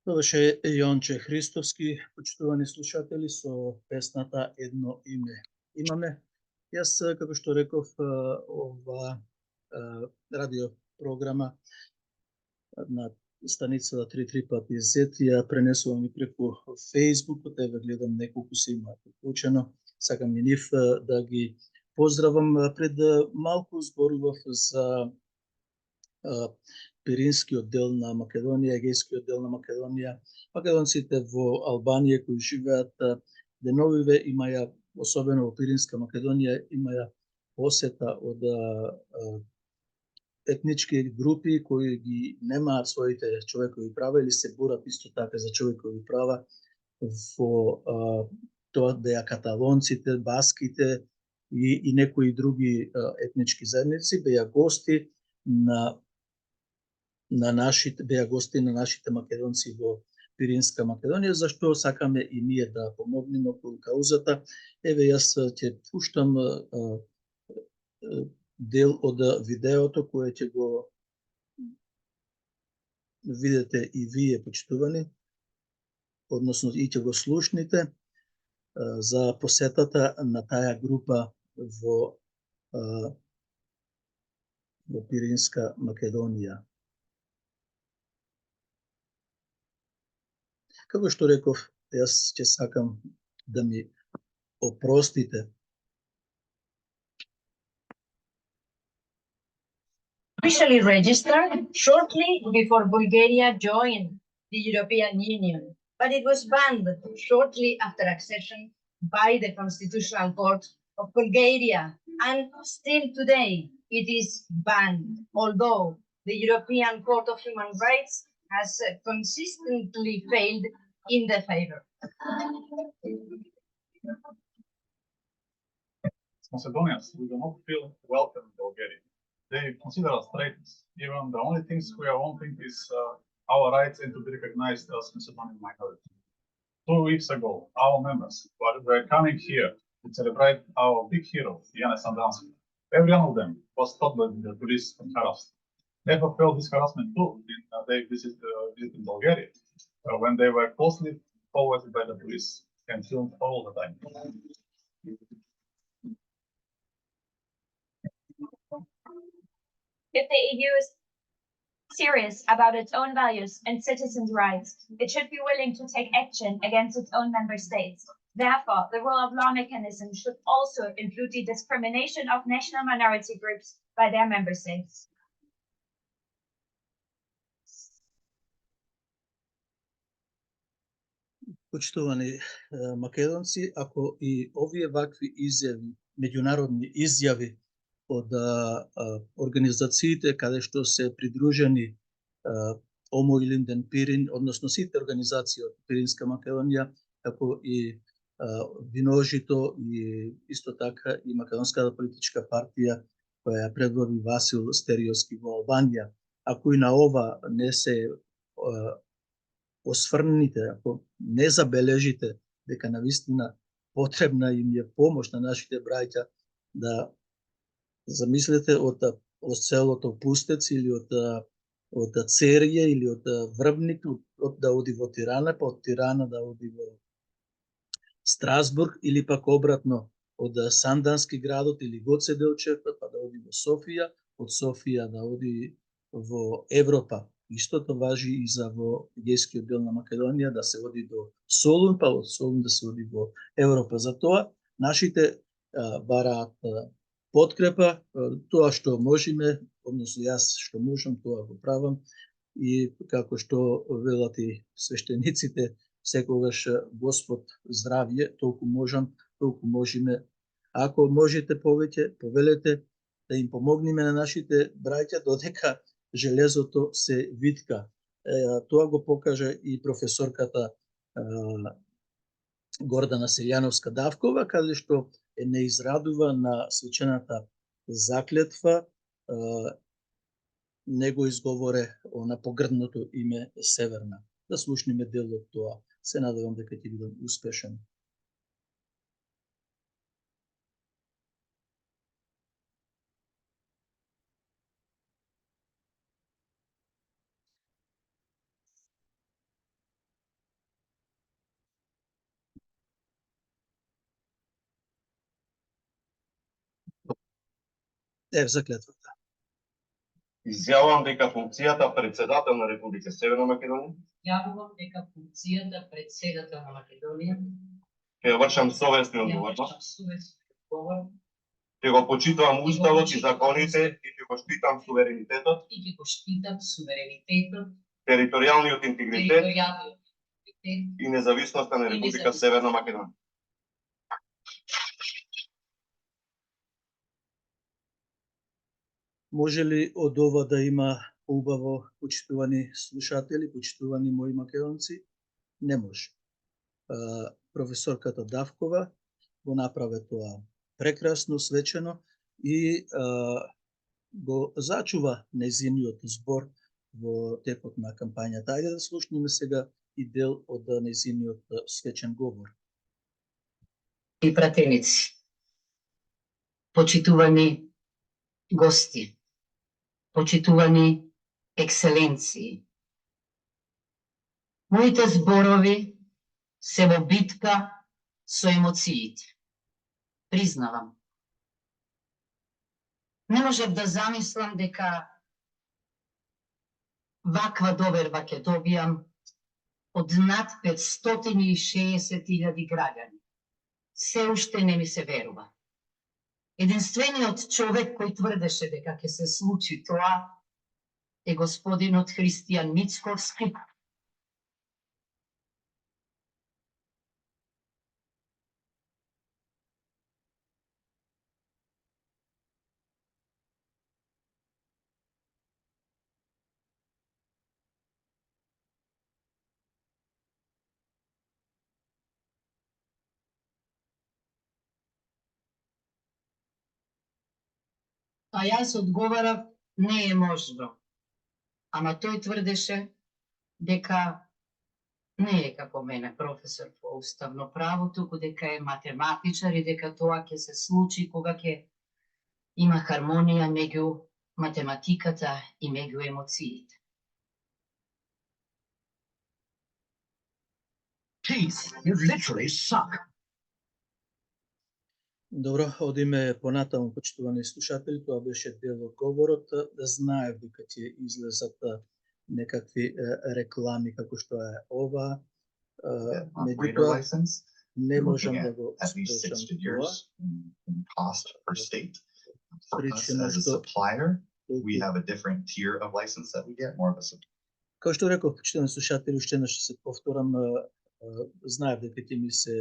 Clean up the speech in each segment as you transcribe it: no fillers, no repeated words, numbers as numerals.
Това беше Јонче Христовски, почитувани слушатели, со песната Едно име имаме. Јас, како што реков, ова радио програма на станицата 3 пати Z ја пренесувам и преку Facebook, еве гледам неколку се имаат уклучено. Сакам и нив да ги поздравам. Пред малку зборував за Пиринскиот дел на Македонија, Егејскиот дел на Македонија. Македонците во Албанија кои живеат деновиве имаја, особено во Пиринска Македонија, имаја посета од етнички групи кои ги немаат своите човекови права или се борат исто така за човекови права во тоа беа каталонците, баските и некои други етнички заедници, беа гости на нашите македонци во Пиринска Македонија, зашто сакаме и ние да помогнеме околу каузата. Еве јас ќе пуштам дел од видеото кое ќе го видите и вие, почитувани, односно и ќе го слушните за посетата на таа група во Пиринска Македонија. Како што реков, јас ќе сакам да ми опростите. Officially registered shortly before Bulgaria joined the European Union, but it was banned shortly after accession by the Constitutional Court of Bulgaria, and still today it is banned, although the European Court of Human Rights has consistently failed in their favor. Macedonians, we do not feel welcome in Bulgaria. They consider us traitors. Even the only things we are wanting is our rights and to be recognized as Macedonian minority. 2 weeks ago, our members were coming here to celebrate our big hero, Yana Sandanski. Every one of them was stopped by the police and harassed. They have felt this harassment too when they visited Bulgaria, when they were closely followed by the police and filmed all the time. If the EU is serious about its own values and citizens' rights, it should be willing to take action against its own member states. Therefore, the rule of law mechanism should also include the discrimination of national minority groups by their member states. Почитувани македонци, ако и овие вакви изјави, меѓународни изјави од организациите каде што се придружени ОМО и Линден Пирин, односно сите организации од Пиринска Македонија, како и Виножито и исто така и Македонската политичка партија која ја предводи Васил Стериоски во Албанија. Ако и на ова не се осврните, ако не забележите дека навистина потребна им е помош на нашите браќа, да замислете од целото Пустец или од Церје или од Врбник, да оди во Тирана, па од Тирана да оди во Страсбург или пак обратно од Сандански градот или Гоце Делчев, па да оди во Софија, од Софија да оди во Европа. Истото важи и за во егејскиот дел на Македонија, да се оди до Солун, па од Солун да се оди во Европа. Затоа нашите бараат подкрепа, тоа што можеме, односно јас што можам, тоа го правам, и како што велат и свештениците, секогаш Господ здравје, толку можам, толку можеме. Ако можете повеќе, повелете да им помогнеме на нашите браќа, додека железото се витка. Тоа го покажа и професорката Гордана Силјановска-Давкова, каде што не израдува на свечената заклетва, не го изговоре на погрдното име Северна. Да слушнеме дел од тоа. Се надевам дека ќе бидам успешен. Заклетвата. Изјавувам дека функцијата председател на Република Северна Македонија Јавувам дека функцијата председател на Македонија ќе ја вршам совесно и одговорно, ќе го почитувам уставот и законите и ќе го штитам суверенитетот, територијалниот интегритет и независноста на Република Северна Македонија. Може ли од ова да има убаво, почитувани слушатели, почитувани мои македонци? Не може. Професорката Давкова го направи тоа прекрасно, свечено и го зачува нејзиниот збор во текот на кампањата. Ајде да слушнеме сега и дел од нејзиниот свечен говор. И пратеници, почитувани гости, почитувани екселенции. Моите зборови се во битка со емоциите. Признавам. Не можев да замислам дека ваква доверба ќе добијам од над 560.000 граѓани. Се уште не ми се верува. Единствениот човек кој тврдеше дека ќе се случи тоа е господинот Христијан Мицковски, А јас одговарав, не е можно. Ама тој тврдеше дека не е како мене професор по уставно право, туку дека е математичар и дека тоа ќе се случи кога ќе има хармонија меѓу математиката и меѓу емоциите. Jeez, you literally suck. Добро, одиме понатаму, почитувани слушатели, тоа беше дел од говорот. Да знаев дека ќе излезат некакви реклами како што е ова. Operator Меѓутоа, license, не you're можам looking да at го at least 6 спречам тоа. figures in cost per state. For us Причина as a што supplier, we толку- have a different tier of license that we get, more of a Како што реков, почитувани слушатели, уште еднаш ќе се повторам, знаев дека ќе ми се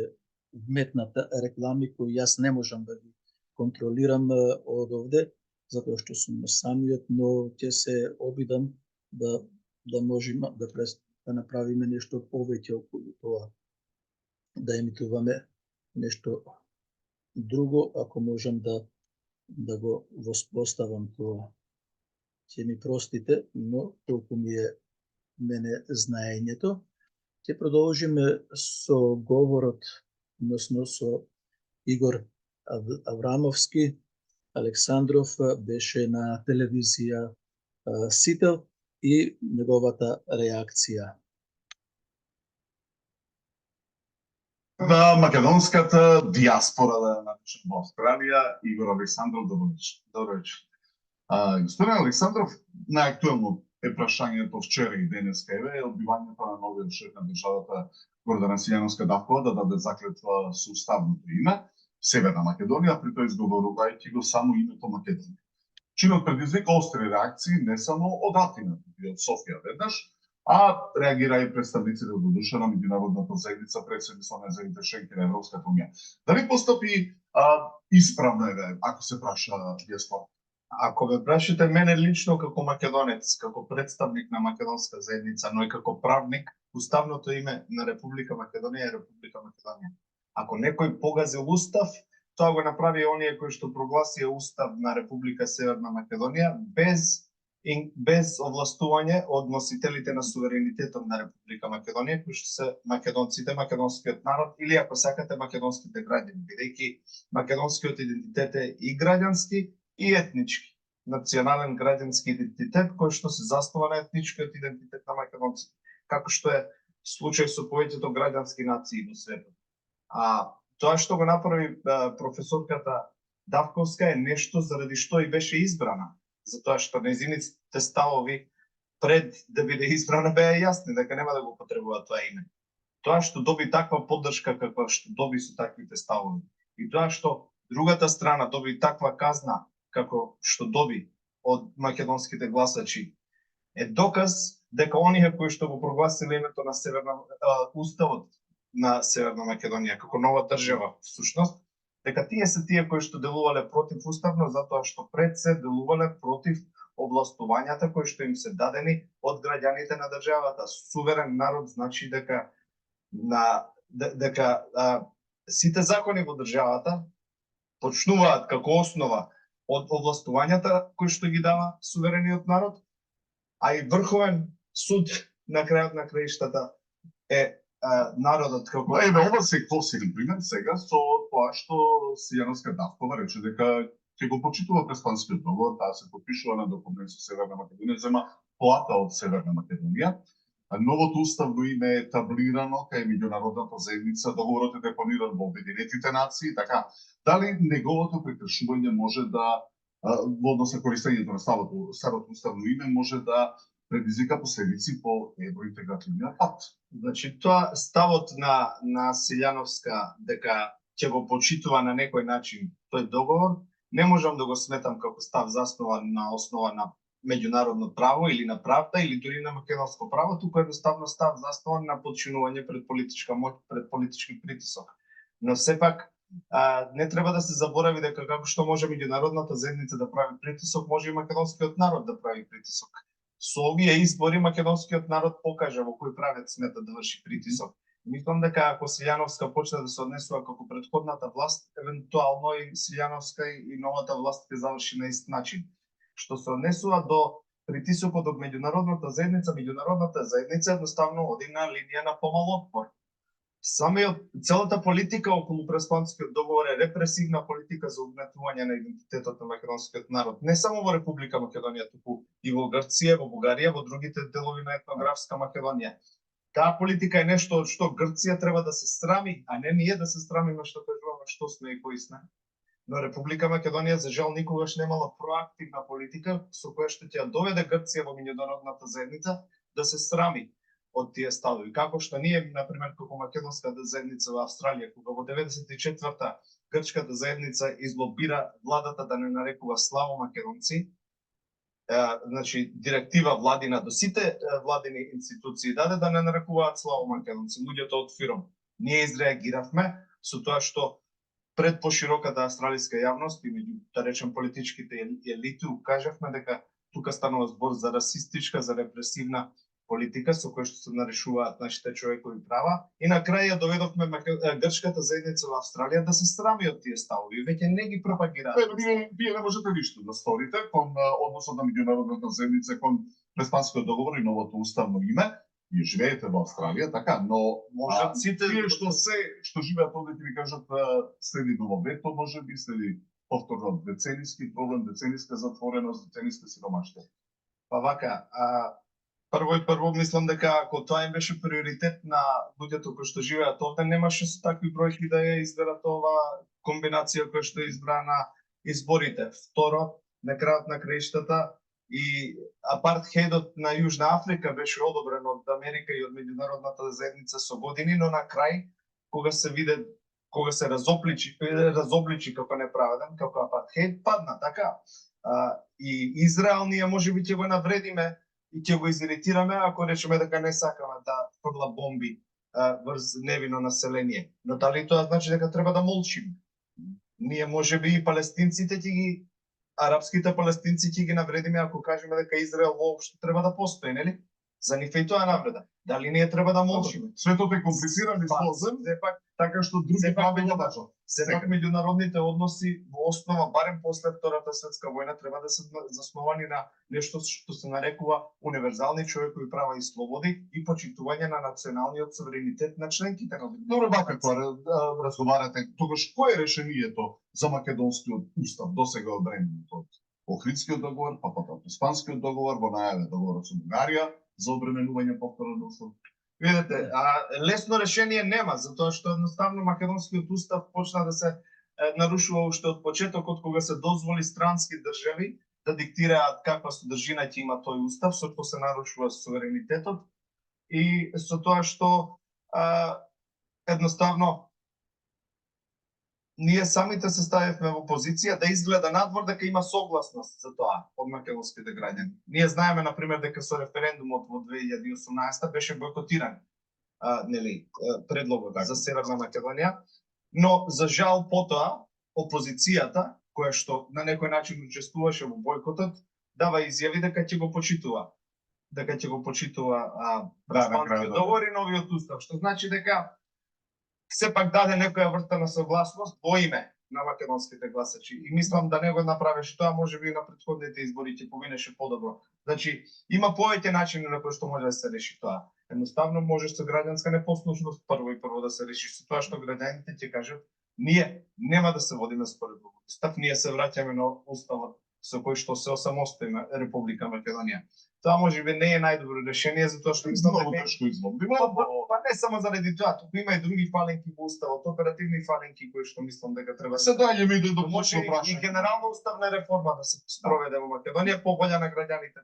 вметната реклами кои јас не можам да ги контролирам од овде, затоа што сум самиот, но ќе се обидам да можеме да направиме нешто повеќе околу тоа, да емитуваме нешто друго, ако можам да го воспоставам тоа. Ќе ми простите, но толку ми е мене знаењето. Ќе продолжиме со говорот, односно со Игор Аврамовски. Александров беше на телевизија Сител и неговата реакција. На македонската диаспора, да ја наречем, во Австралија, Игор Александров, добро вечер. Господин Александров, најактуелно е прашањето вчера и денеска е одбивањето на новиот шеф на државата Гордана Силјановска Давкова да даде заклетва со уставното име Северна Македонија, при тоа изговорувајќи го само името Македонија. Чинот предизвика остри реакции не само од Атина, туку и од Софија веднаш, а реагира и представниците од душа на меѓународната заедница пред се мисла на земјите членки на Европската унија. Дали постапи исправно еве, ако се праша диаспора? Ако ме прашате мене лично како македонец, како представник на македонска заедница, но и како правник, уставното име на Република Македонија е Република Македонија. Ако некој погазил устав, тоа го направи оние кои што прогласија устав на Република Северна Македонија без овластување од носителите на суверенитетот на Република Македонија, кои што се македонците, македонскиот народ или ако сакате македонските граѓани, бидејќи македонскиот идентитет е и граѓански и етнички, национален граѓански идентитет кој што се заснова на етничкиот идентитет на македонците, како што е случај со повеќето граѓански нации во светот. Тоа што го направи професорката Давковска е нешто заради што и беше избрана, затоа што нејзините ставови пред да биде избрана беа јасни дека нема да го потребува тоа име. Тоа што доби таква поддршка каква што доби со таквите ставови и тоа што другата страна доби таква казна како што доби од македонските гласачи е доказ дека оние кои што го прогласиле името на уставот на Северна Македонија како нова држава всушност, дека тие се тие кои што делувале против уставно затоа што пред се делувале против областувањата кои што им се дадени од граѓаните на државата. Суверен народ значи дека сите закони во државата почнуваат како основа од овластувањата кои што ги дава суверениот народ, а и врховен суд на крајот на краиштата е народот како ова се класичен пример сега со тоа што Силјановска Давкова рече дека ќе го почитува Преспанскиот договор, таа се подпишува на документ со Северна Македонија, зема плата од Северна Македонија. Новото уставно име е таблирано кај меѓународната заедница, договорот е депониран во Обединетите нации, така дали неговото прекршување може да во однос на користењето на старото уставно име може да предизвика последици по евроинтегративниот пат. Значи тоа ставот на Силјановска дека ќе го почитува на некој начин тој договор, не можам да го сметам како став заснуван на основа на меѓународно право или на правда или дури на македонско право, туку едноставно став заснуван на подчинување пред политичка моќ, пред политички притисок. Но сепак не треба да се заборави дека како што може меѓународната заедница да прави притисок, може и македонскиот народ да прави притисок. Со овие избори македонскиот народ покажа во кој правец смета да врши притисок. Мислам дека ако Силјановска почне да се однесува како претходната власт, евентуално и Силјановска и новата власт ќе заврши на ист начин. Што се однесува до притисокот од меѓународната заедница едноставно оди на линија на помал отпор. Целата политика околу Преспанскиот договор е репресивна политика за угнетување на идентитетот на македонскиот народ, не само во Република Македонија, туку и во Грција, во Бугарија, во другите делови на етнографска Македонија. Таа политика е нешто од што Грција треба да се срами, а не ние да се срамиме што кажуваме што сме и кои сме. Но Република Македонија за жал никогаш немала проактивна политика со која што ќе ја доведе Грција во меѓународната заедница да се срами од тие ставови. Како што ние, например, како македонската заедница во Австралија, кога во 94-та грчката заедница излобира владата да не нарекува славо македонци, значи директива владина до сите владини институции даде да не нарекуваат славо македонци, луѓето од ФИРОМ. Ние изреагиравме со тоа што пред пошироката австралиска јавност и меѓу, да речем, политичките елити укажавме дека тука станува збор за расистичка, за репресивна политика со која што се нарешуваат нашите човекови права и на крај ја доведовме грчката заедница во Австралија да се срами од тие ставови, веќе не ги пропагираат. Вие не можете ништо да сторите кон односот на меѓународната заедница кон Преспанскиот договор и новото уставно име. Вие живеете во Австралија, така, но можат сите тие што живеат овде ќе ви кажат следи ново вето, можеби следи повторно децениски проблем, децениска затвореност, децениска сиромаштво. Па вака, прво мислам дека ако тоа им беше приоритет на луѓето кои што живеат овде, немаше со такви бројки да ја изберат ова комбинација која што избра на изборите. Второ, на крајот на краиштата и апартхејдот на Јужна Африка беше одобрен од Америка и од меѓународната заедница со години, но на крај кога се разобличи како неправеден, како апартхејд, падна, така. И Израел ние можеби ќе го навредиме и ќе го изиритираме ако речеме дека не сакаме да фрла бомби врз невино население. Но дали тоа значи дека треба да молчиме? Ние можеби и палестинците арапските палестинци ќе ги навредиме ако кажеме дека Израел воопшто треба да постои, нели? За нив и тоа навреда. Дали ние треба да молчиме? Светот е комплициран и сложен, така што други правила важат. Сепак меѓународните односи во основа, барем после Втората светска војна, треба да се засновани на нешто што се нарекува универзални човекови права и слободи и почитување на националниот суверенитет на членките на Добро, вака кога разговарате, тогаш кој е решението за македонскиот устав досега одредено од Охридскиот договор, па потоа Преспанскиот договор, во најаве договорот со Бугарија за обременување повторно устав? Видете, лесно решение нема, затоа што едноставно македонскиот устав почна да се нарушува уште од почетокот кога се дозволи странски држави да диктираат каква содржина ќе има тој устав, со што се нарушува суверенитетот и со тоа што едноставно ние самите се ставивме во позиција да изгледа надвор дека има согласност за тоа од македонските граѓани. Ние знаеме, например, дека со референдумот во 2018 беше бойкотиран предлогот за Северна Македонија, но за жал потоа опозицијата, која што на некој начин учествуваше во бойкотот, дава изјави дека ќе го почитува Преспанскиот договор и новиот устав, што значи дека сепак даде некоја врта на согласност во име на македонските гласачи. И мислам да не го направеше тоа, можеби и на претходните избори ќе поминеше подобро. Значи, има повеќе начини на кои што може да се реши тоа. Едноставно може со граѓанска непослушност прво да се реши со тоа што граѓаните ќе кажат ние нема да се водиме според устав, ние се враќаме на уставот со кој што се осамостоиме Република Македонија. Тоа можеби не е најдобро решение, затоа што мислам дека тешко измогливо. Па не само заради тоа, туку има и други фаленки во уставот, оперативни фаленки кои што мислам дека треба се доаѓаме и до може и генерална уставна реформа да се спроведе во Македонија по волја на граѓаните.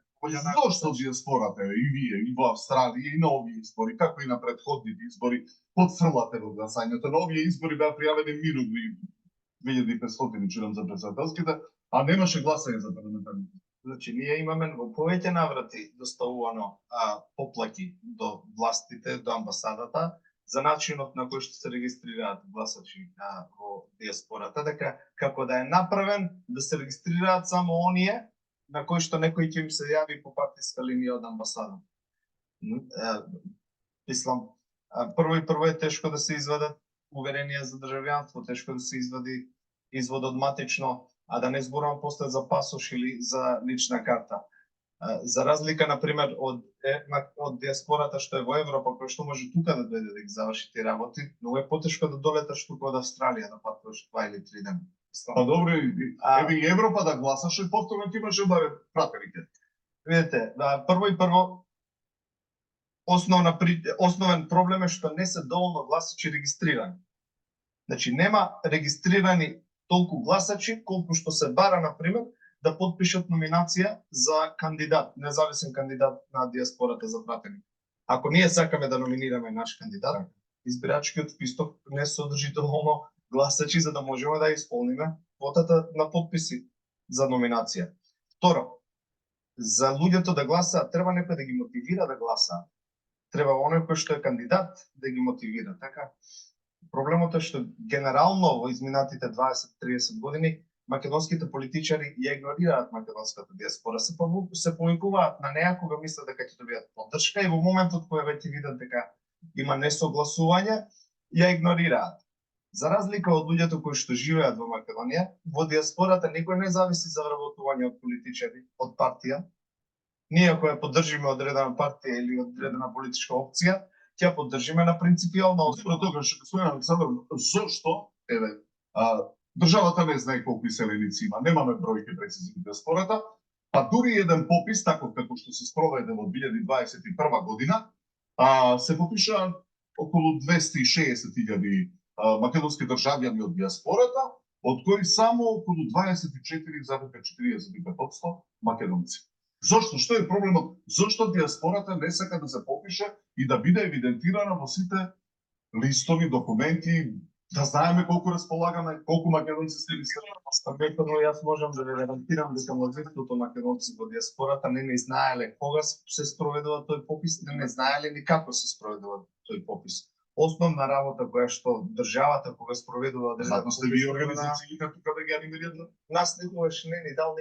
Зошто диаспората и вие и во Австралија и на овие избори, како и на претходните избори, подфрлате во гласањето? На овие избори беа пријавени минути 2500 чудам за претседателските, а немаше гласање за парламентарните. Значи, ние имаме во повеќе наврати доставувано поплаки до властите, до амбасадата, за начинот на кој што се регистрираат гласачи во диаспората, дека како да е направен да се регистрираат само оние на кои што некој ќе им се јави по партиска линија од амбасадата. Мислам, Прво е тешко да се извадат уверенија за државјанство, тешко да се извади извод од матично, а да не зборувам после за пасош или за лична карта. За разлика, например, од диаспората што е во Европа, кој што може тука да дојде да ги заврши тие работи, многу е потешко да долеташ тука од Австралија да патуваш 2 или 3 дена. Па добро, еве и Европа да гласаше, повторно ти имаше барем пратеник. Видите, прво основен проблем е што не се доволно гласачи регистрирани. Значи нема регистрирани толку гласачи колку што се бара, например, да подпишат номинација за кандидат, независен кандидат на диаспората за пратеник. Ако ние сакаме да номинираме наш кандидат, избирачкиот список не содржи доволно гласачи за да можеме да исполниме квотата на подписи за номинација. Второ, за луѓето да гласаат, треба некој да ги мотивира да гласаат. Треба оној кој што е кандидат да ги мотивира, така? Проблемот е што генерално во изминатите 20-30 години македонските политичари ја игнорираат македонската диаспора, се повикуваат на неа кога мислат дека ќе добијат поддршка и во моментот кога веќе видат дека има несогласување, ја игнорираат. За разлика од луѓето кои што живеат во Македонија, во диаспората никој не зависи за вработување од политичари, од партија. Ние ако ја поддржиме одредена партија или одредена политичка опција, ќе поддржиме на принципијална Според тога, господин Александров, зошто, државата не знае колку иселеници има, немаме бројки прецизни диаспората, па дури еден попис, таков како што се спроведе во 2021 година, се попиша околу 260.000 македонски државјани од диаспората, од кои само околу 24,45% македонци. Зошто? Што е проблемот? Зошто диаспората не сака да се попише и да биде евидентирана во сите листови, документи, да знаеме колку располагаме, колку македонци се регистрирани? Стабилно јас можам да ви гарантирам дека мнозинството македонци во диаспората не знаеле кога се спроведува тој попис, не знаеле ни како се спроведува тој попис. Основна работа која што државата кога спроведува Затоа сте вие организациите тука да ги анимират? Нас никогаш не ни дал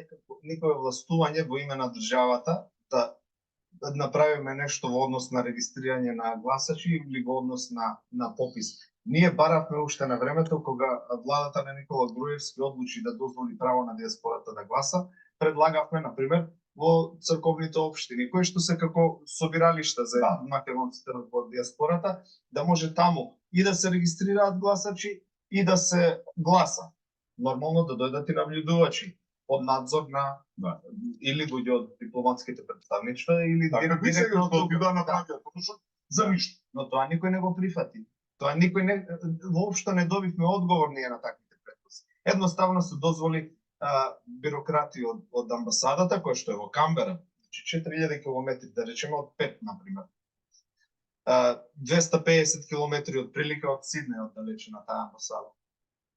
никое властување во име на државата да направиме нешто во однос на регистрирање на гласачи или во однос на попис. Ние баравме уште на времето кога владата на Никола Груевски одлучи да дозволи право на диаспората да гласа, предлагавме, например, во црковните општини, кои што се како собиралишта за македонците во диаспората, да може таму и да се регистрираат гласачи и да се гласа. Нормално да дојдат и нављудувачи од надзор на или луѓе од дипломатските представништва или какви се што ти да направат потушок за ништо. Но тоа никој не го прифати. Тоа никој не воопшто не добивме одговор ние на таквите претпоставки. Едноставно се дозволи бюрократи од амбасадата, која што е во Камбера, 4000 километри, да речеме од 5, например. 250 километри од прилика од Сиднеј, од далече на таа амбасада.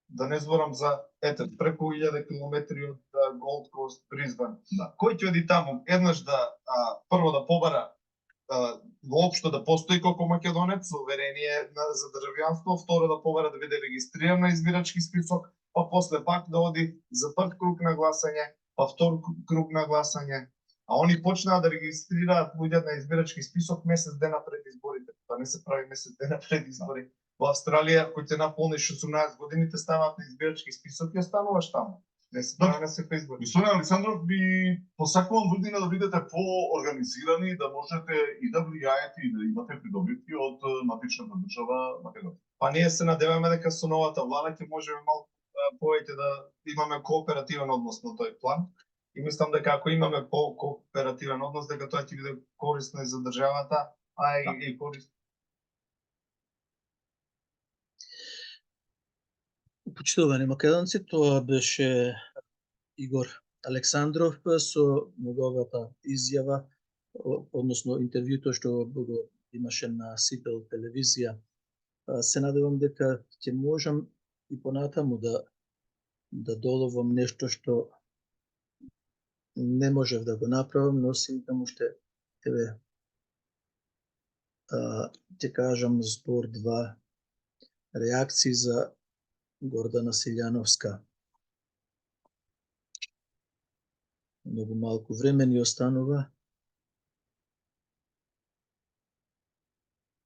Да не зборам за преку 1000 километри од Голд Кост, Бризбен. Кој ќе оди таму еднаш да прво да побара воопшто да постои како македонец, уверение за државјанство, второ да побара да биде регистриран на избирачки список, па после пак да оди за прв круг на гласање, па втор круг на гласање, а они почнаа да регистрираат луѓе на избирачки список месец дена пред изборите. Тоа не се прави месец дена пред избори. Во Австралија, кој те наполниш 18 години, те ставаат на избирачки список и остануваш таму. Не се прави на секој избор. Господин Александров, ви посакувам година да бидете по-организирани, да можете и да влијаете и да имате придобивки од матичната држава Македонија. Па ние се надеваме дека со новата влада ќе можеме малку повеќе да имаме кооперативен однос на тој план. И мислам дека ако имаме по-кооперативен однос, дека тоа ќе биде корисно и за државата, а и корисно. Почитувани македонци, тоа беше Игор Александров со неговата изјава, односно интервјуто што го имаше на Сител телевизија. Се надевам дека ќе можам и понатаму да доловам нешто што не можев да го направам, но синтам уште ќе кажам збор два реакции за Гордана Силјановска. Многу малку време ни останува.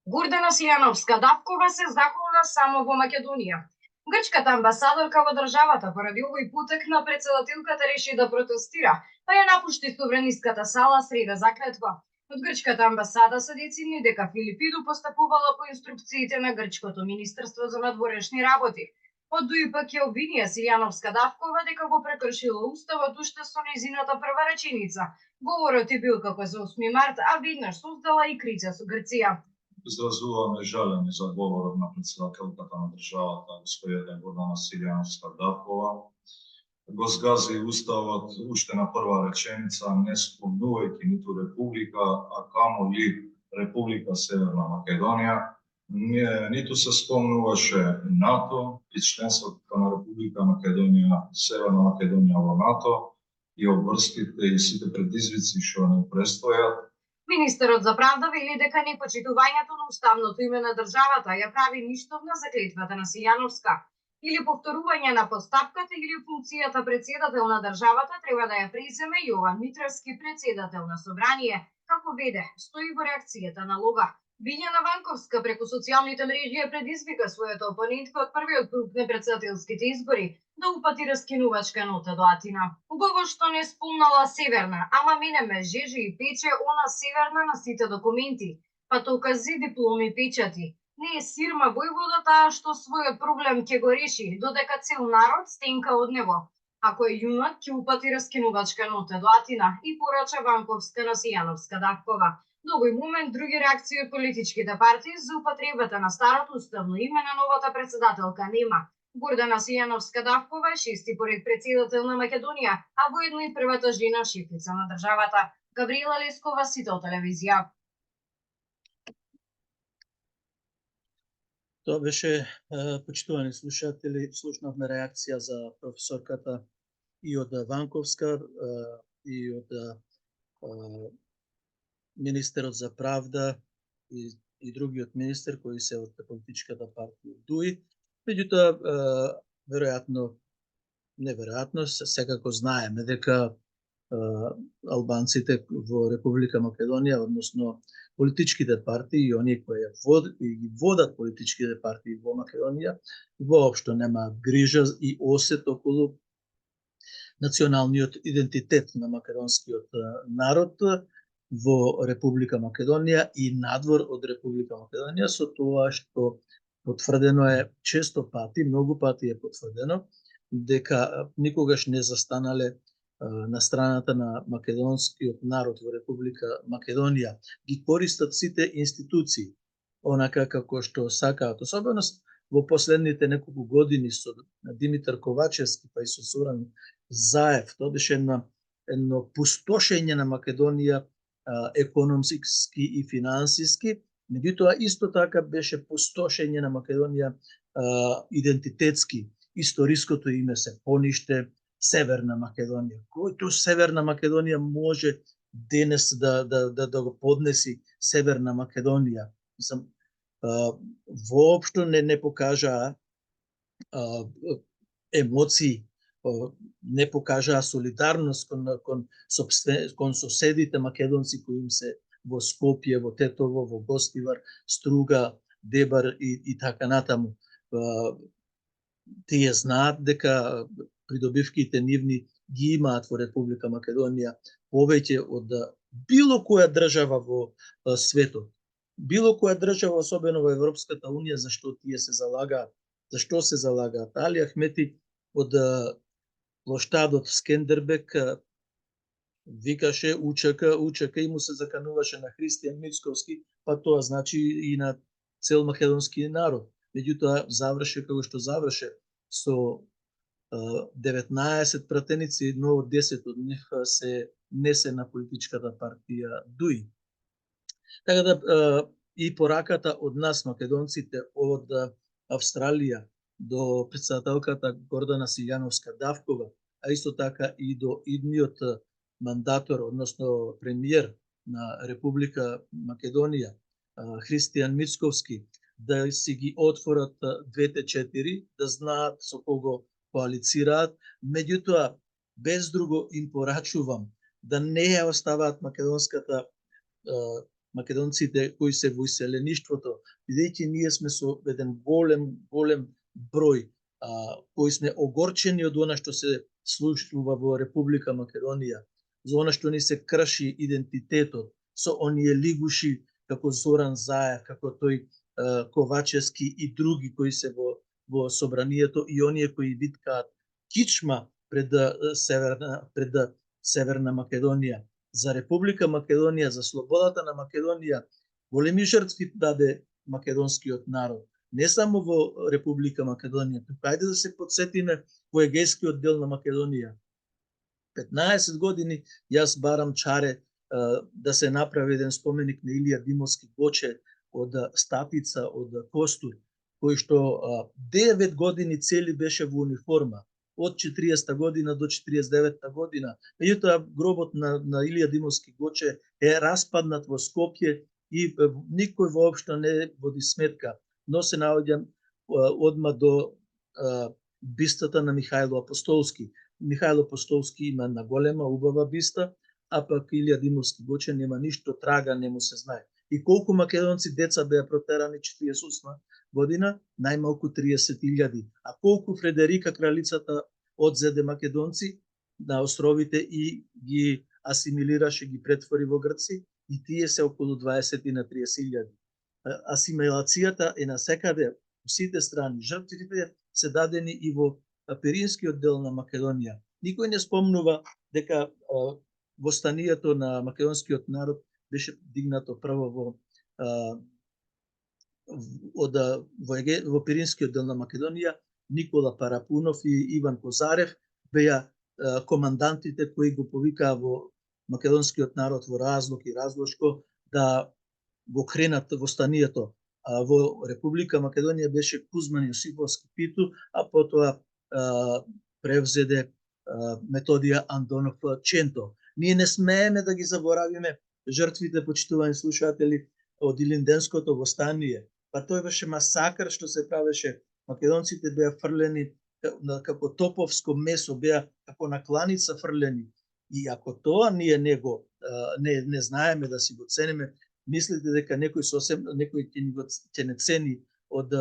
Гордана Силјановска-Давкова се захолна само во Македонија. Грчката амбасадорка во државата поради овој потек на председателката реши да протестира, па ја напушти собраниската сала среда заклетва. Од грчката амбасада се децини дека Филипиду постапувала по инструкциите на грчкото Министерство за надворешни работи. Од ДУИ пак ја обвинија Силјановска-Давкова дека го прекршила уставот уште со нејзината прва реченица. Говорот е бил како за 8 март, а веднаш создала и криза со Грција. Изразуваме жалење за говорот на председателката на државата, господја Гордана Силјановска-Давкова. Го згази уставот уште на прва реченица, не спомнувајќи ниту Република, а камоли Република Северна Македонија. Ниту се спомнуваше НАТО и членството на Република Македонија, Северна Македонија во НАТО и обврските и сите предизвици што ни престојат. Министерот за правда вели дека непочитувањето на уставното име на државата ја прави ништовна за клетвата на Силјановска. Или повторување на постапката или функцијата председател на државата треба да ја преземе Јован Митревски, председател на собрание, како веде, стои во реакцијата на Лога. Билјана Ванковска преку социјалните мрежи ја предизвика својата опонентка од првиот круг на председателските избори да упати раскинувачка нота до Атина. Убаво што не спомнала Северна, ама мене ме жежи и пече она Северна на сите документи, па докази, дипломи, печати. Не е Сирма војвода таа што својот проблем ќе го реши, додека цел народ стенка од него. Ако е јунак, ќе упати раскинувачка нота до Атина и порача Ванковска на Силјановска-Давкова. До овој момент други реакции од политичките партии за употребата на старото уставно име на новата председателка нема. Гордана Силјановска-Давкова е шести поред председател на Македонија, а воедно и првата жена шефица на државата. Габриела Лескова, Сител телевизија. Тоа беше, почитувани слушатели, слушнавме реакција за професорката и од Ванковска, и од министерот за правда и другиот министер кои се од политичката партија ДУИ. Меѓутоа, неверојатно, секако знаеме дека албанците во Република Македонија, односно политичките партии и оние кои ги водат политичките партии во Македонија, воопшто немаат грижа и осет околу националниот идентитет на македонскиот народ во Република Македонија и надвор од Република Македонија, со тоа што потврдено е често пати, многу пати е потврдено, дека никогаш не застанале на страната на македонскиот народ во Република Македонија. Ги користат сите институции, онака како што сакаат. Особено во последните неколку години со Димитар Ковачевски, па и со Суран Заев, тоа беше едно пустошење на Македонија економски и финансиски, меѓутоа исто така беше пустошење на Македонија идентитетски. Историското име се пониште Северна Македонија. Којто Северна Македонија може денес да го поднеси Северна Македонија? Мислам, воопшто не покажаа емоции, не покажаа солидарност кон соседите македонци кои им се во Скопје, во Тетово, во Гостивар, Струга, Дебар и така натаму. Тие знаат дека придобивките нивни ги имаат во Република Македонија повеќе од било која држава во светот. Било која држава, особено во Европската Унија, зашто тие се залагаат. Зашто се залагаат? Али Ахмети од плоштадот Скендербек викаше УЧК и му се закануваше на Христијан Мицковски, па тоа значи и на цел македонски народ. Меѓутоа заврше како што заврше со 19 пратеници, но 10 од нив се несе на политичката партија ДУИ. Така да и пораката од нас македонците од Австралија до председателката Гордана Силјановска-Давкова, а исто така и до идниот мандатор, односно премиер на Република Македонија, Христијан Мицковски, да си ги отворат двете четири, да знаат со кого коалицираат. Меѓутоа, без друго им порачувам да не ја оставаат македонската македонците кои се во иселеништвото, бидејќи ние сме со еден голем број кои сме огорчени од она што се случува во Република Македонија, за она што ни се крши идентитетот со оние лигуши како Зоран Заев, како тој Ковачевски и други кои се во собранието и оние кои виткаат кичма пред Северна Македонија. За Република Македонија, за слободата на Македонија, големи жртви даде македонскиот народ. Не само во Република Македонија, туку ајде да се подсетиме во Егејскиот дел на Македонија. 15 години јас барам чаре да се направи еден споменик на Илија Димовски Гоче од Стапица, од Костур, кој што 9 години цели беше во униформа, од 40-та година до 49-та година. Меѓутоа, гробот на Илија Димовски Гоче е распаднат во Скопје и никој воопшто не води сметка, но се наоѓа одма до бистата на Михајло Апостолски. Михајло Апостолски има на голема, убава биста, а пак Илија Димовски Гоче нема ништо трага, не му се знае. И колку македонци деца беа протерани 48 година, најмалку 30.000. А колку Фредерика кралицата одзеде македонци на островите и ги асимилираше, ги претвори во Грци, и тие се околу 20 на 30.000. Асимилацијата е насекаде, во сите страни. Жртвите се дадени и во Пиринскиот дел на Македонија. Никој не спомнува дека востанието на македонскиот народ беше дигнато прво во Пиринскиот дел на Македонија. Никола Парапунов и Иван Козарев беа командантите кои го повикаа во македонскиот народ во Разлог и Разлошко да го кренат востанието. Во Република Македонија беше Кузман Јосиповски Питу, а потоа превзеде Методија Андонов Ченто. Ние не смееме да ги заборавиме жртвите, почитувани слушатели, од Илинденското востание. Па тој беше масакр што се правеше. Македонците беа фрлени како топовско месо, беа како на кланица фрлени. И ако тоа ние не знаеме да си го цениме, мислите дека некој ќе не цени од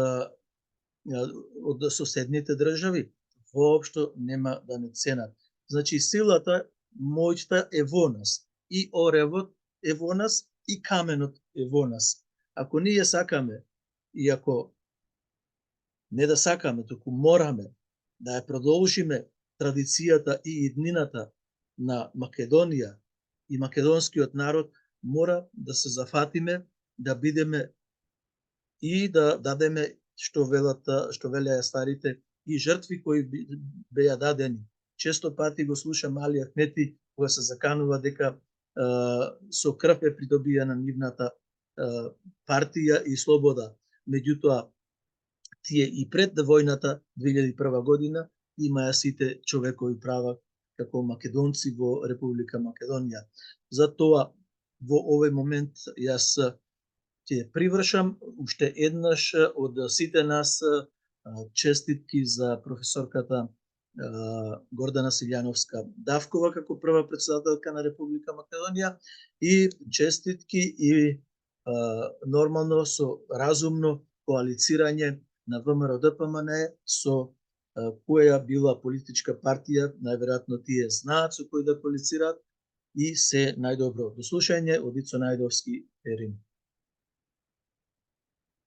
соседните држави? Воопшто нема да не ценат. Значи, силата, моќта е во нас. И оревот е во нас, и каменот е во нас. Ако ние сакаме, и ако не да сакаме, туку мораме да ја продолжиме традицијата и иднината на Македонија и македонскиот народ, мора да се зафатиме, да бидеме и да дадеме што велеа старите и жртви кои беа дадени. Често пати го слушам Али Ахмети кога се заканува дека со крв е придобиена нивната партија и слобода. Меѓутоа, тие и пред војната 2001 година имаа сите човекови права како македонци во Република Македонија. Затоа во овој момент јас ќе привршам уште еднаш од сите нас честитки за професорката Гордана Силјановска Давкова како прва председателка на Република Македонија и честитки и нормално со разумно коалицирање на ВМРО-ДПМН со која била политичка партија, најверојатно тие знаат со кој да коалицираат, и се најдобро. До слушање од Ицо Најдовски, Ерин.